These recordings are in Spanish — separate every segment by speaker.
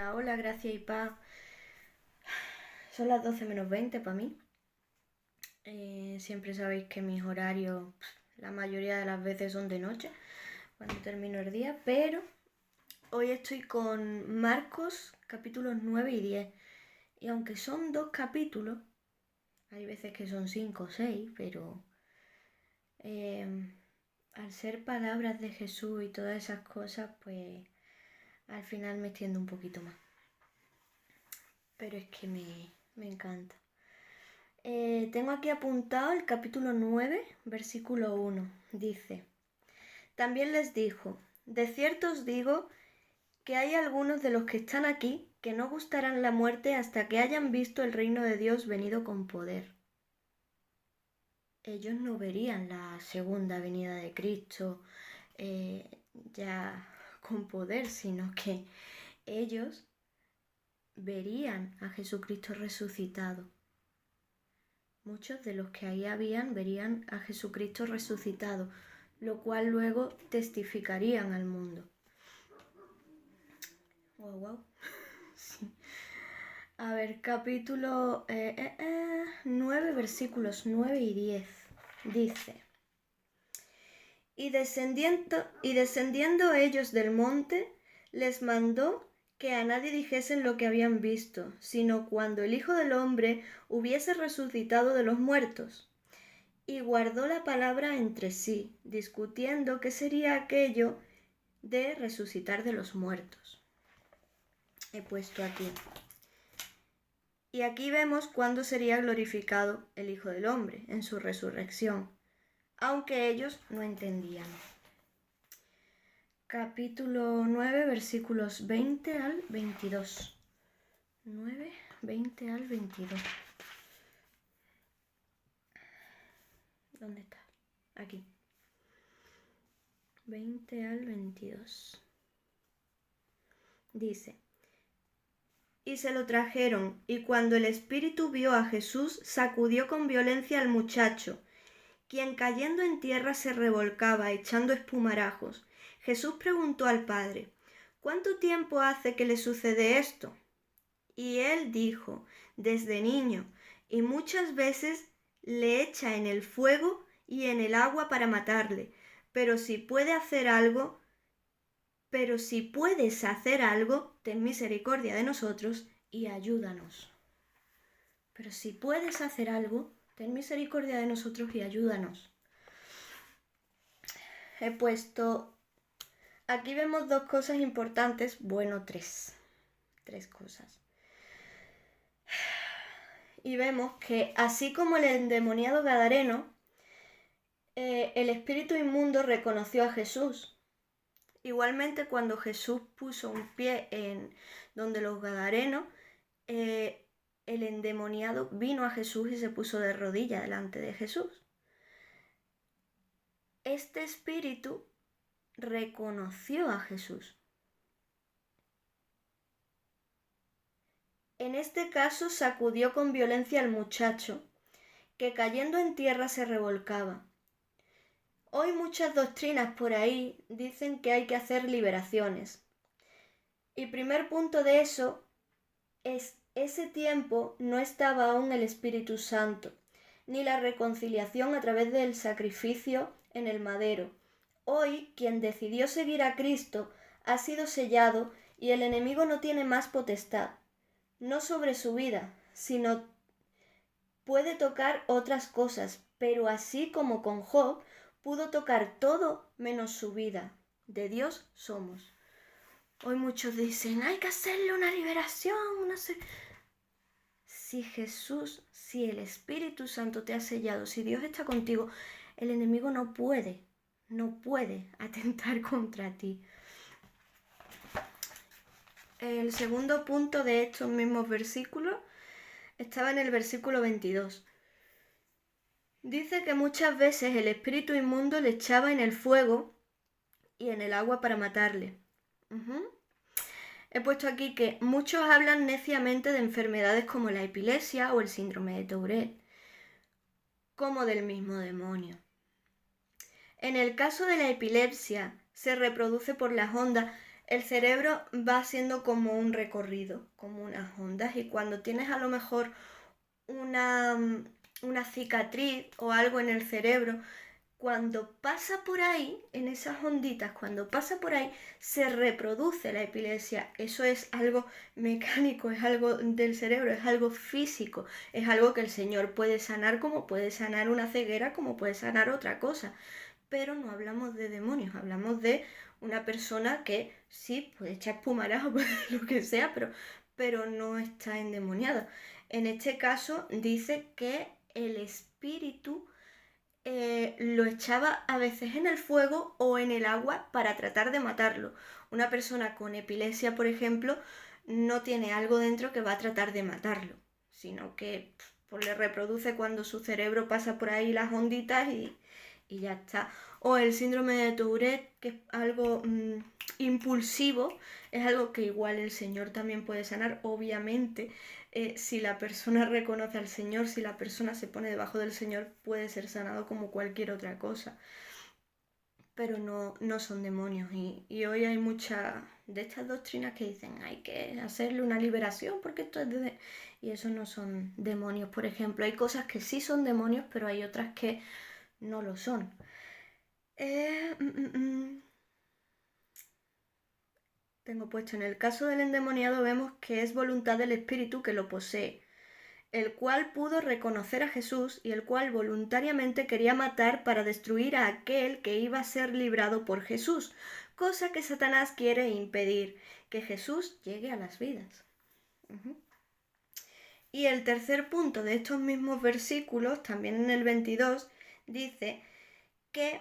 Speaker 1: Hola, gracia y paz. Son las 12 menos 20 para mí. Siempre sabéis que mis horarios la mayoría de las veces son de noche, cuando termino el día, pero hoy estoy con Marcos capítulos 9 y 10. Y aunque son dos capítulos, hay veces que son 5 o 6, pero al ser palabras de Jesús y todas esas cosas, pues al final me extiendo un poquito más. Pero es que me encanta. Tengo aquí apuntado el capítulo 9, versículo 1. Dice: También les dijo: De cierto os digo que hay algunos de los que están aquí que no gustarán la muerte hasta que hayan visto el reino de Dios venido con poder. Ellos no verían la segunda venida de Cristo ya con poder, sino que ellos verían a Jesucristo resucitado. Muchos de los que ahí habían verían a Jesucristo resucitado, lo cual luego testificarían al mundo. Wow. Sí. A ver, capítulo 9, versículos 9 y 10. Dice: y descendiendo ellos del monte, les mandó que a nadie dijesen lo que habían visto, sino cuando el Hijo del Hombre hubiese resucitado de los muertos. Y guardó la palabra entre sí, discutiendo qué sería aquello de resucitar de los muertos. He puesto aquí. Y aquí vemos cuándo sería glorificado el Hijo del Hombre, en su resurrección, aunque ellos no entendían. Capítulo 9, versículos 20 al 22. 9, 20 al 22. ¿Dónde está? Aquí. 20 al 22. Dice: y se lo trajeron, y cuando el espíritu vio a Jesús, sacudió con violencia al muchacho, quien cayendo en tierra se revolcaba, echando espumarajos. Jesús preguntó al padre: ¿cuánto tiempo hace que le sucede esto? Y él dijo: desde niño, y muchas veces le echa en el fuego y en el agua para matarle. Pero si puedes hacer algo, ten misericordia de nosotros y ayúdanos. Pero si puedes hacer algo, ten misericordia de nosotros y ayúdanos. He puesto... Aquí vemos dos cosas importantes, bueno, tres cosas. Y vemos que así como el endemoniado gadareno, el espíritu inmundo reconoció a Jesús. Igualmente, cuando Jesús puso un pie en donde los gadarenos, el endemoniado vino a Jesús y se puso de rodillas delante de Jesús. Este espíritu reconoció a Jesús. En este caso sacudió con violencia al muchacho, que cayendo en tierra se revolcaba. Hoy muchas doctrinas por ahí dicen que hay que hacer liberaciones. Y primer punto de eso es: ese tiempo no estaba aún el Espíritu Santo, ni la reconciliación a través del sacrificio en el madero. Hoy quien decidió seguir a Cristo ha sido sellado y el enemigo no tiene más potestad, no sobre su vida, sino puede tocar otras cosas, pero así como con Job, pudo tocar todo menos su vida. De Dios somos. Hoy muchos dicen: hay que hacerle una liberación, Si Jesús, si el Espíritu Santo te ha sellado, si Dios está contigo, el enemigo no puede atentar contra ti. El segundo punto de estos mismos versículos estaba en el versículo 22. Dice que muchas veces el espíritu inmundo le echaba en el fuego y en el agua para matarle. He puesto aquí que muchos hablan neciamente de enfermedades como la epilepsia o el síndrome de Tourette, como del mismo demonio. En el caso de la epilepsia, se reproduce por las ondas. El cerebro va siendo como un recorrido, como unas ondas, y cuando tienes a lo mejor una cicatriz o algo en el cerebro, cuando pasa por ahí, en esas onditas, cuando pasa por ahí, se reproduce la epilepsia. Eso es algo mecánico, es algo del cerebro, es algo físico, es algo que el Señor puede sanar, como puede sanar una ceguera, como puede sanar otra cosa. Pero no hablamos de demonios, hablamos de una persona que sí puede echar espumarajo, puede lo que sea, pero no está endemoniada. En este caso dice que el espíritu lo echaba a veces en el fuego o en el agua para tratar de matarlo. Una persona con epilepsia, por ejemplo, no tiene algo dentro que va a tratar de matarlo, sino que pues, le reproduce cuando su cerebro pasa por ahí las onditas y ya está. O el síndrome de Tourette, que es algo impulsivo, es algo que igual el Señor también puede sanar, obviamente. Si la persona reconoce al Señor, si la persona se pone debajo del Señor, puede ser sanado como cualquier otra cosa. Pero no son demonios. Y hoy hay muchas de estas doctrinas que dicen hay que hacerle una liberación porque esto es de... Y eso no son demonios, por ejemplo. Hay cosas que sí son demonios, pero hay otras que no lo son. Tengo puesto, en el caso del endemoniado vemos que es voluntad del espíritu que lo posee, el cual pudo reconocer a Jesús y el cual voluntariamente quería matar para destruir a aquel que iba a ser librado por Jesús, cosa que Satanás quiere impedir, que Jesús llegue a las vidas. Y el tercer punto de estos mismos versículos, también en el 22, dice que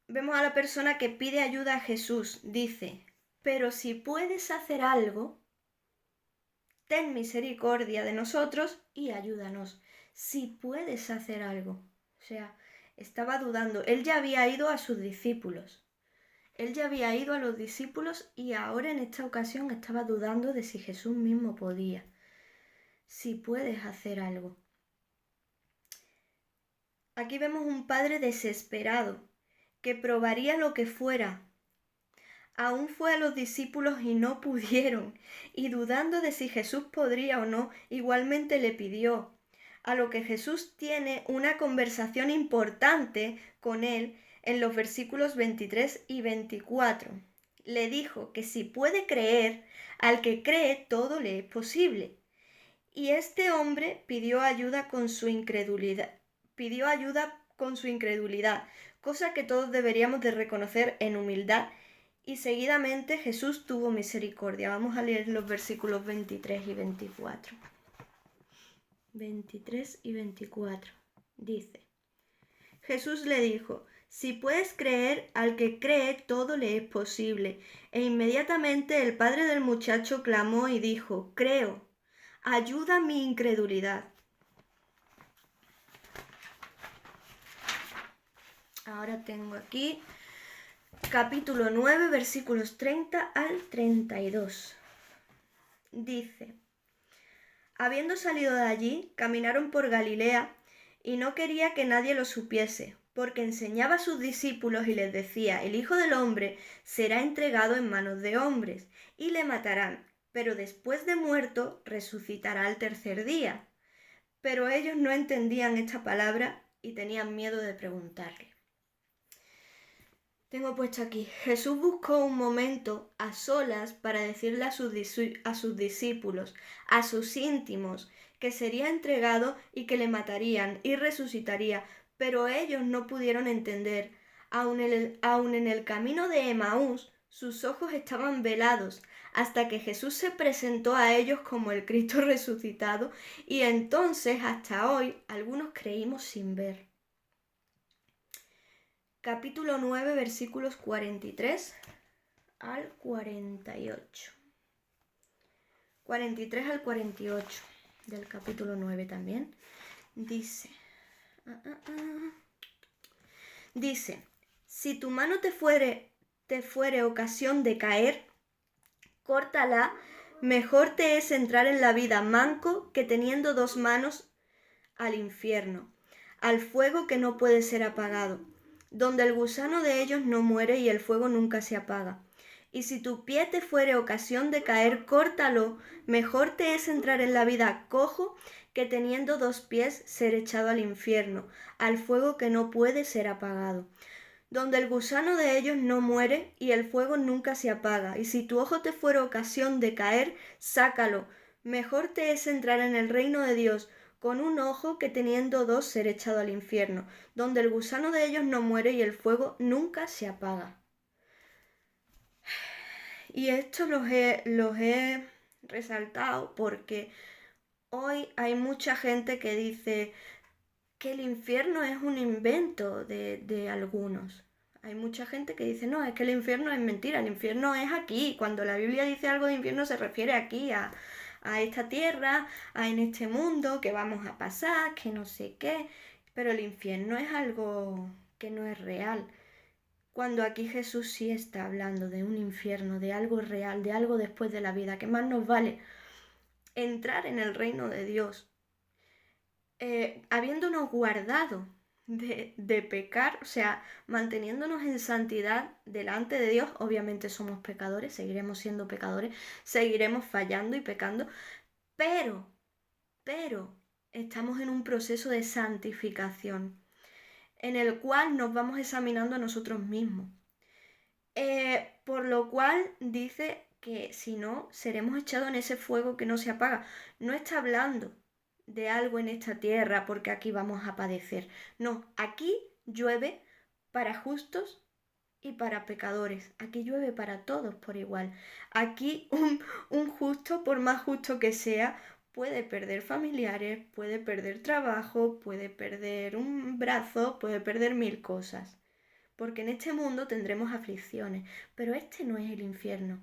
Speaker 1: vemos a la persona que pide ayuda a Jesús, dice, pero si puedes hacer algo, ten misericordia de nosotros y ayúdanos. Si puedes hacer algo. O sea, estaba dudando. Él ya había ido a sus discípulos. Él ya había ido a los discípulos y ahora en esta ocasión estaba dudando de si Jesús mismo podía. Si puedes hacer algo. Aquí vemos un padre desesperado que probaría lo que fuera. Aún fue a los discípulos y no pudieron, y dudando de si Jesús podría o no, igualmente le pidió. A lo que Jesús tiene una conversación importante con él en los versículos 23 y 24. Le dijo que si puede creer, al que cree todo le es posible. Y este hombre pidió ayuda con su incredulidad, cosa que todos deberíamos de reconocer en humildad. Y seguidamente Jesús tuvo misericordia. Vamos a leer los versículos 23 y 24. 23 y 24. Dice, Jesús le dijo, si puedes creer, al que cree todo le es posible. E inmediatamente el padre del muchacho clamó y dijo, creo, ayuda mi incredulidad. Ahora tengo aquí capítulo 9, versículos 30 al 32. Dice, habiendo salido de allí, caminaron por Galilea, y no quería que nadie lo supiese, porque enseñaba a sus discípulos y les decía, el Hijo del Hombre será entregado en manos de hombres, y le matarán, pero después de muerto resucitará al tercer día. Pero ellos no entendían esta palabra y tenían miedo de preguntarle. Tengo puesto aquí, Jesús buscó un momento a solas para decirle a sus discípulos, a sus íntimos, que sería entregado y que le matarían y resucitaría, pero ellos no pudieron entender. Aun en el camino de Emaús, sus ojos estaban velados, hasta que Jesús se presentó a ellos como el Cristo resucitado, y entonces hasta hoy algunos creímos sin ver. Capítulo 9, versículos 43 al 48. 43 al 48 del capítulo 9 también. Dice, dice, si tu mano te fuere ocasión de caer, córtala, mejor te es entrar en la vida manco que teniendo dos manos al infierno, al fuego que no puede ser apagado, donde el gusano de ellos no muere y el fuego nunca se apaga. Y si tu pie te fuere ocasión de caer, córtalo. Mejor te es entrar en la vida cojo que teniendo 2 pies ser echado al infierno, al fuego que no puede ser apagado, donde el gusano de ellos no muere y el fuego nunca se apaga. Y si tu ojo te fuere ocasión de caer, sácalo. Mejor te es entrar en el reino de Dios con un ojo que teniendo 2 ser echado al infierno, donde el gusano de ellos no muere y el fuego nunca se apaga. Y esto los he resaltado porque hoy hay mucha gente que dice que el infierno es un invento de algunos. Hay mucha gente que dice, no, es que el infierno es mentira, el infierno es aquí. Cuando la Biblia dice algo de infierno se refiere aquí, a esta tierra, a en este mundo que vamos a pasar, que no sé qué. Pero el infierno es algo que no es real. Cuando aquí Jesús sí está hablando de un infierno, de algo real, de algo después de la vida, que más nos vale entrar en el reino de Dios, habiéndonos guardado de pecar, o sea, manteniéndonos en santidad delante de Dios. Obviamente somos pecadores, seguiremos siendo pecadores, seguiremos fallando y pecando, pero estamos en un proceso de santificación en el cual nos vamos examinando a nosotros mismos. Por lo cual dice que si no, seremos echados en ese fuego que no se apaga. No está hablando de algo en esta tierra porque aquí vamos a padecer. No, aquí llueve para justos y para pecadores. Aquí llueve para todos por igual. Aquí un justo, por más justo que sea, puede perder familiares, puede perder trabajo, puede perder un brazo, puede perder 1000 cosas. Porque en este mundo tendremos aflicciones, pero este no es el infierno.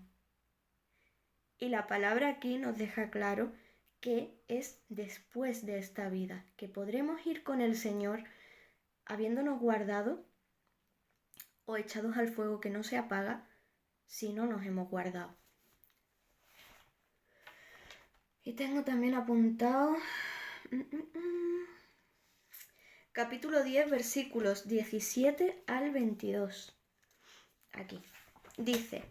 Speaker 1: Y la palabra aquí nos deja claro que es después de esta vida, que podremos ir con el Señor habiéndonos guardado o echados al fuego que no se apaga si no nos hemos guardado. Y tengo también apuntado capítulo 10, versículos 17 al 22. Aquí dice: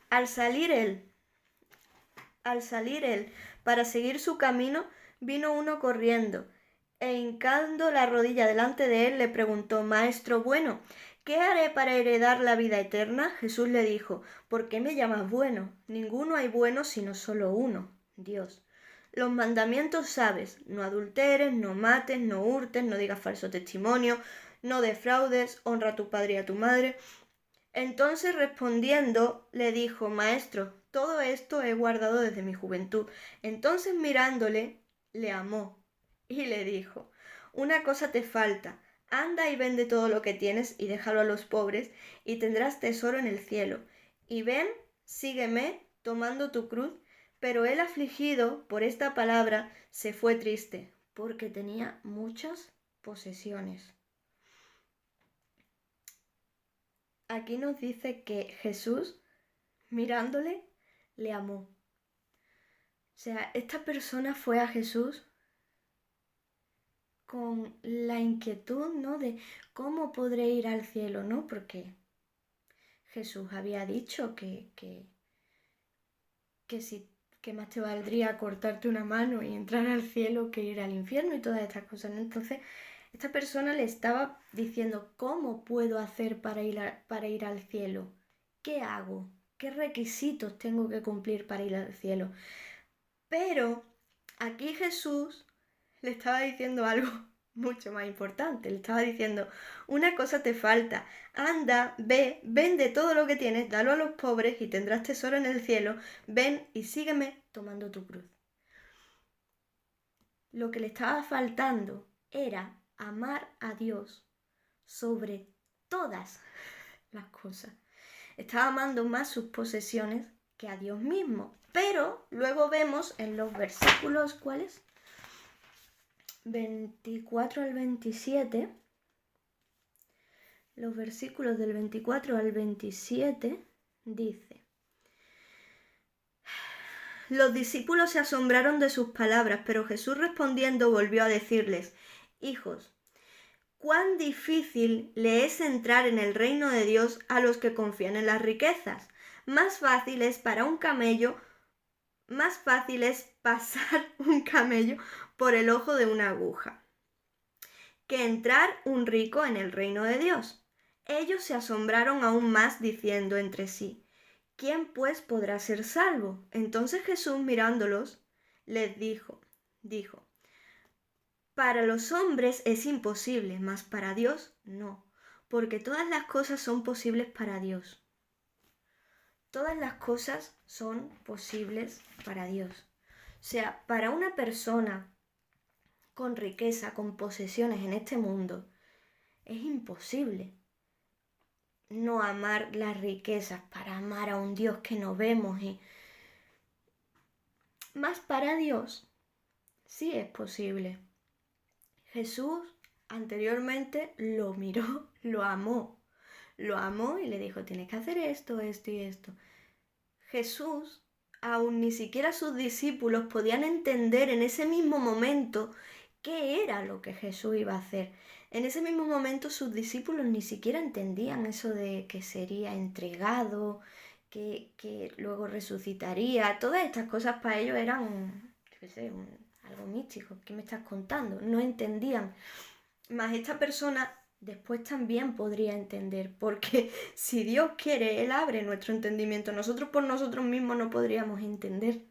Speaker 1: Al salir él para seguir su camino, vino uno corriendo, e hincando la rodilla delante de él, le preguntó: Maestro bueno, ¿qué haré para heredar la vida eterna? Jesús le dijo: ¿Por qué me llamas bueno? Ninguno hay bueno sino solo uno, Dios. Los mandamientos sabes: no adulteres, no mates, no hurtes, no digas falso testimonio, no defraudes, honra a tu padre y a tu madre. Entonces respondiendo le dijo: Maestro, todo esto he guardado desde mi juventud. Entonces mirándole, le amó y le dijo: Una cosa te falta, anda y vende todo lo que tienes y déjalo a los pobres, y tendrás tesoro en el cielo. Y ven, sígueme, tomando tu cruz. Pero él, afligido por esta palabra, se fue triste, porque tenía muchas posesiones. Aquí nos dice que Jesús, mirándole, le amó. O sea, esta persona fue a Jesús con la inquietud, ¿no?, de cómo podré ir al cielo, ¿no? Porque Jesús había dicho que más te valdría cortarte una mano y entrar al cielo que ir al infierno y todas estas cosas, ¿no? Entonces, esta persona le estaba diciendo: ¿cómo puedo hacer para ir al cielo? ¿Qué hago? ¿Qué requisitos tengo que cumplir para ir al cielo? Pero aquí Jesús le estaba diciendo algo mucho más importante. Le estaba diciendo: una cosa te falta, anda, ve, vende todo lo que tienes, dalo a los pobres y tendrás tesoro en el cielo. Ven y sígueme tomando tu cruz. Lo que le estaba faltando era amar a Dios sobre todas las cosas. Estaba amando más sus posesiones que a Dios mismo. Pero luego vemos en los versículos, ¿cuáles? 24 al 27. Los versículos del 24 al 27 dice: Los discípulos se asombraron de sus palabras, pero Jesús respondiendo volvió a decirles: Hijos, cuán difícil le es entrar en el reino de Dios a los que confían en las riquezas. más fácil es pasar un camello por el ojo de una aguja que entrar un rico en el reino de Dios. Ellos se asombraron aún más diciendo entre sí, ¿quién pues podrá ser salvo? Entonces Jesús mirándolos les dijo, para los hombres es imposible, mas para Dios no, porque todas las cosas son posibles para Dios. Todas las cosas son posibles para Dios. O sea, para una persona con riqueza, con posesiones en este mundo, es imposible no amar las riquezas para amar a un Dios que no vemos. Más para Dios sí es posible. Jesús anteriormente lo miró, lo amó y le dijo, tienes que hacer esto, esto y esto. Jesús, aún ni siquiera sus discípulos podían entender en ese mismo momento qué era lo que Jesús iba a hacer. En ese mismo momento sus discípulos ni siquiera entendían eso de que sería entregado, que luego resucitaría. Todas estas cosas para ellos eran, yo qué sé, algo místico. ¿Qué me estás contando? No entendían. Mas esta persona después también podría entender, porque si Dios quiere, Él abre nuestro entendimiento. Nosotros por nosotros mismos no podríamos entender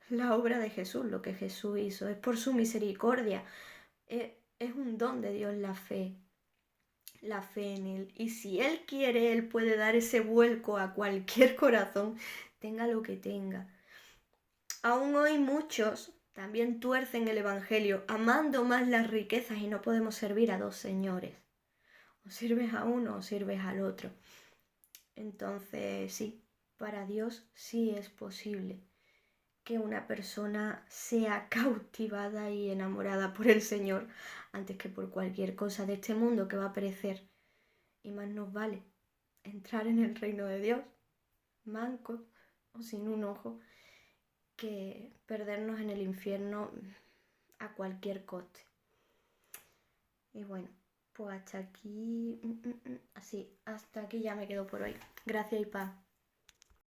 Speaker 1: la obra de Jesús, lo que Jesús hizo. Es por su misericordia. Es un don de Dios la fe en Él. Y si Él quiere, Él puede dar ese vuelco a cualquier corazón, tenga lo que tenga. Aún hoy muchos también tuercen el Evangelio, amando más las riquezas, y no podemos servir a dos señores. O sirves a uno o sirves al otro. Entonces sí, para Dios sí es posible que una persona sea cautivada y enamorada por el Señor antes que por cualquier cosa de este mundo que va a perecer. Y más nos vale entrar en el reino de Dios, mancos o sin un ojo, que perdernos en el infierno a cualquier coste. Y bueno, pues hasta aquí, hasta aquí ya me quedo por hoy. Gracias y paz.